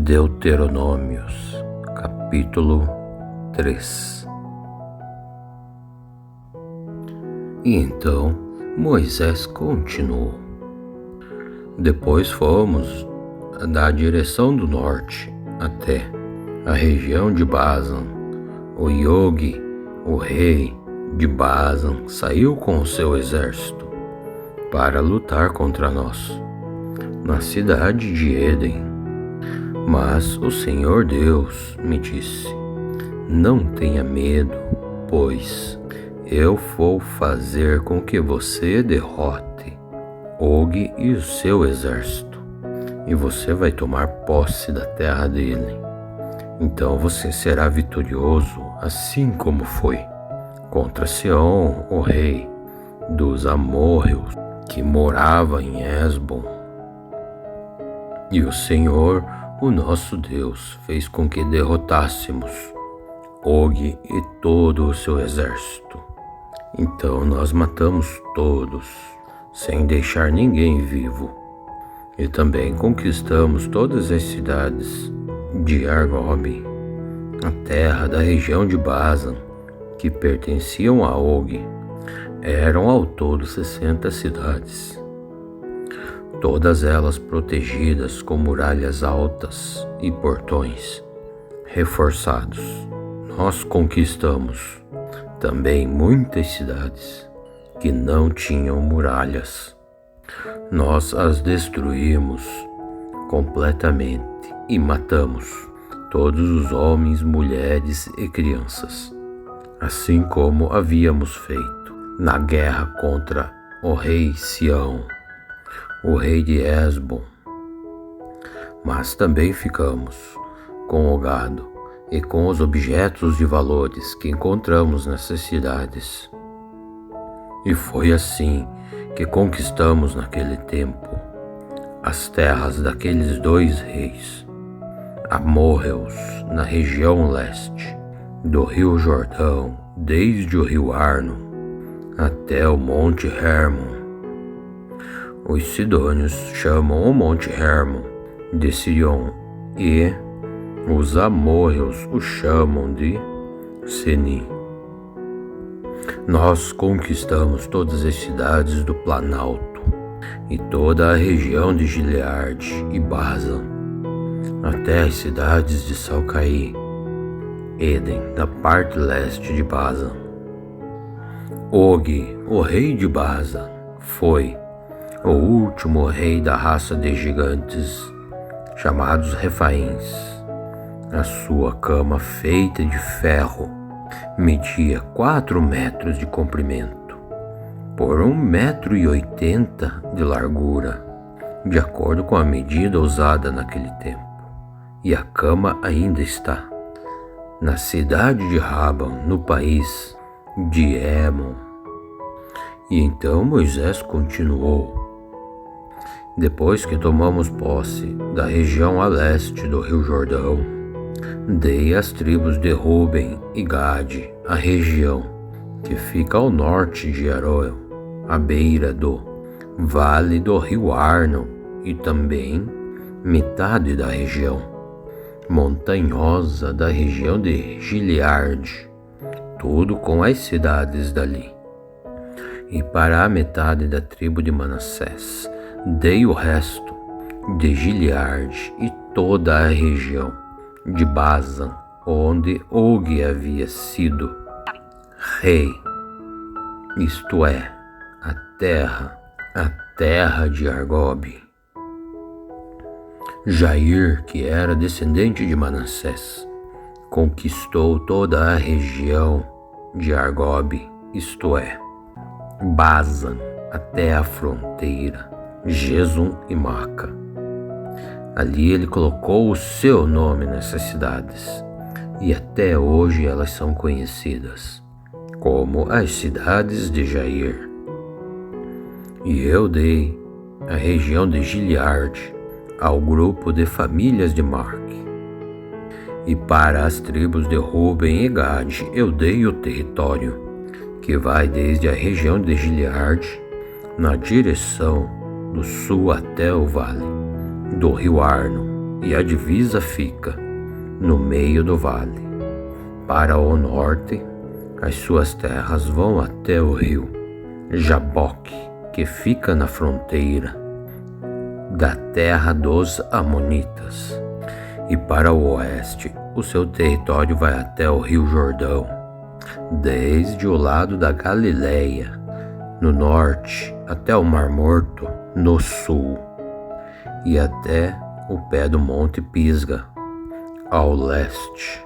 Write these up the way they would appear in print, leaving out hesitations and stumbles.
Deuteronômios, capítulo 3. E então Moisés continuou. Depois fomos da direção do norte até a região de Basan. O Og, o rei de Basan, saiu com o seu exército para lutar contra nós, na cidade de Éden. Mas o Senhor Deus me disse: não tenha medo, pois eu vou fazer com que você derrote Og e o seu exército, e você vai tomar posse da terra dele. Então você será vitorioso, assim como foi contra Seom, o rei dos amorreus, que morava em Hesbom. E o Senhor, o nosso Deus, fez com que derrotássemos Og e todo o seu exército. Então nós matamos todos, sem deixar ninguém vivo. E também conquistamos todas as cidades de Argob, a terra da região de Basan, que pertenciam a Og. Eram ao todo 60 cidades, todas elas protegidas com muralhas altas e portões reforçados. Nós conquistamos também muitas cidades que não tinham muralhas. Nós as destruímos completamente e matamos todos os homens, mulheres e crianças, assim como havíamos feito na guerra contra o rei Sião, o rei de Hesbom. Mas também ficamos com o gado e com os objetos de valores que encontramos nessas cidades. E foi assim que conquistamos naquele tempo as terras daqueles dois reis, amorreus, na região leste do rio Jordão, desde o rio Arno até o monte Hermon. Os sidônios chamam o monte Hermon de Sion, e os amorreus o chamam de Seni. Nós conquistamos todas as cidades do Planalto e toda a região de Gileade e Basan, até as cidades de Salcaí, Éden, da parte leste de Basan. Og, o rei de Basan, foi o último rei da raça de gigantes, chamados Refaíns. A sua cama, feita de ferro, media 4 metros de comprimento por 1,80 m de largura, de acordo com a medida usada naquele tempo. E a cama ainda está na cidade de Raban, no país de Émon. E então Moisés continuou: depois que tomamos posse da região a leste do rio Jordão, dei às tribos de Ruben e Gade a região que fica ao norte de Aroer, à beira do vale do rio Arno, e também metade da região montanhosa da região de Gileade, tudo com as cidades dali. E para a metade da tribo de Manassés dei o resto de Gileade e toda a região de Basan, onde Og havia sido rei, isto é, a terra de Argob. Jair, que era descendente de Manassés, conquistou toda a região de Argob, isto é, Basan, até a fronteira, Jesum e Maca. Ali ele colocou o seu nome nessas cidades, e até hoje elas são conhecidas como as cidades de Jair. E eu dei a região de Gileade ao grupo de famílias de Marque. E para as tribos de Ruben e Gade eu dei o território que vai desde a região de Gileade, na direção do sul até o vale do rio Arno, e a divisa fica no meio do vale. Para o norte, as suas terras vão até o rio Jaboque, que fica na fronteira da terra dos Amonitas. E para o oeste, o seu território vai até o rio Jordão, desde o lado da Galileia, no norte, até o Mar Morto, no sul, e até o pé do Monte Pisga, ao leste.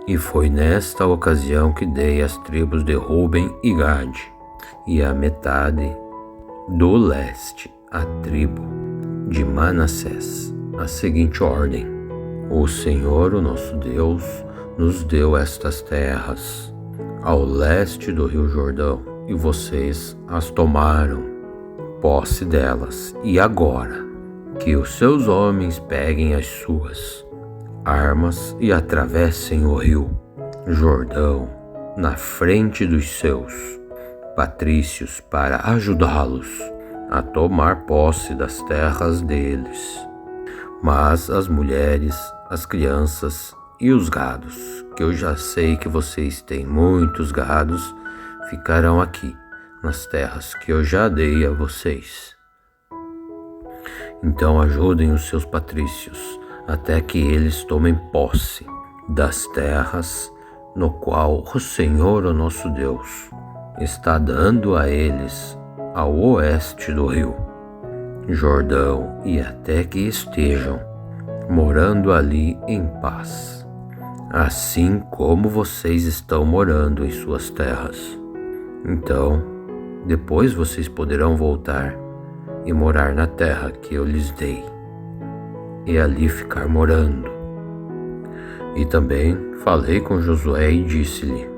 E foi nesta ocasião que dei as tribos de Ruben e Gade, e a metade do leste, a tribo de Manassés, a seguinte ordem: o Senhor, o nosso Deus, nos deu estas terras ao leste do rio Jordão, e vocês as tomaram posse delas. E agora, que os seus homens peguem as suas armas e atravessem o rio Jordão na frente dos seus patrícios para ajudá-los a tomar posse das terras deles. Mas as mulheres, as crianças e os gados, que eu já sei que vocês têm muitos gados, ficarão aqui nas terras que eu já dei a vocês. Então ajudem os seus patrícios até que eles tomem posse das terras no qual o Senhor, o nosso Deus, está dando a eles ao oeste do rio Jordão, e até que estejam morando ali em paz, assim como vocês estão morando em suas terras. Então, depois vocês poderão voltar e morar na terra que eu lhes dei, e ali ficar morando. E também falei com Josué e disse-lhe: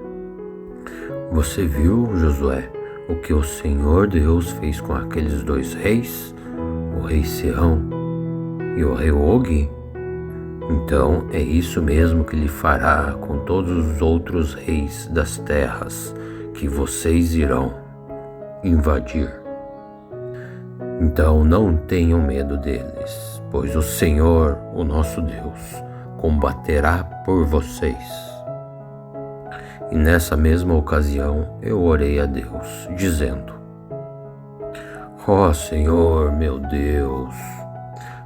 você viu, Josué, o que o Senhor Deus fez com aqueles dois reis, o rei Sihão e o rei Og? Então é isso mesmo que ele fará com todos os outros reis das terras que vocês irão invadir. Então não tenham medo deles, pois o Senhor, o nosso Deus, combaterá por vocês. E nessa mesma ocasião eu orei a Deus, dizendo: ó Senhor, meu Deus,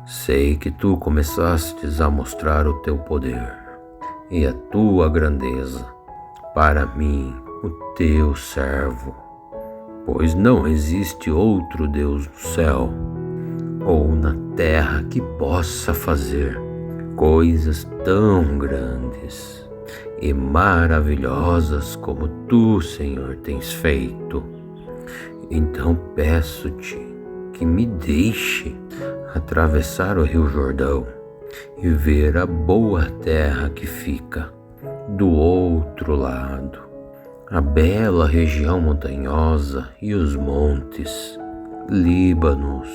sei que tu começastes a mostrar o teu poder e a tua grandeza para mim, o teu servo, pois não existe outro Deus no céu ou na terra que possa fazer coisas tão grandes e maravilhosas como tu, Senhor, tens feito. Então peço-te que me deixe atravessar o rio Jordão e ver a boa terra que fica do outro lado, a bela região montanhosa e os montes Líbanos.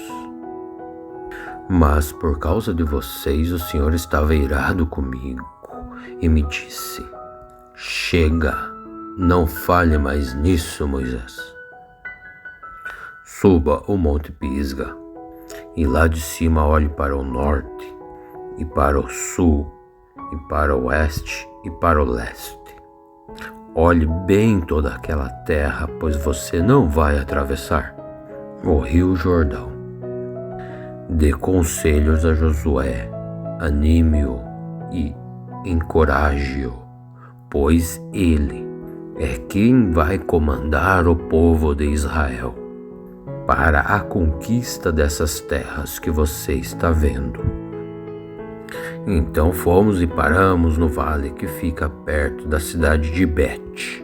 Mas por causa de vocês o Senhor estava irado comigo e me disse: chega, não fale mais nisso, Moisés. Suba o Monte Pisga e lá de cima olhe para o norte e para o sul e para o oeste e para o leste. Olhe bem toda aquela terra, pois você não vai atravessar o rio Jordão. Dê conselhos a Josué, anime-o e encoraje-o, pois ele é quem vai comandar o povo de Israel para a conquista dessas terras que você está vendo. Então fomos e paramos no vale que fica perto da cidade de Bet.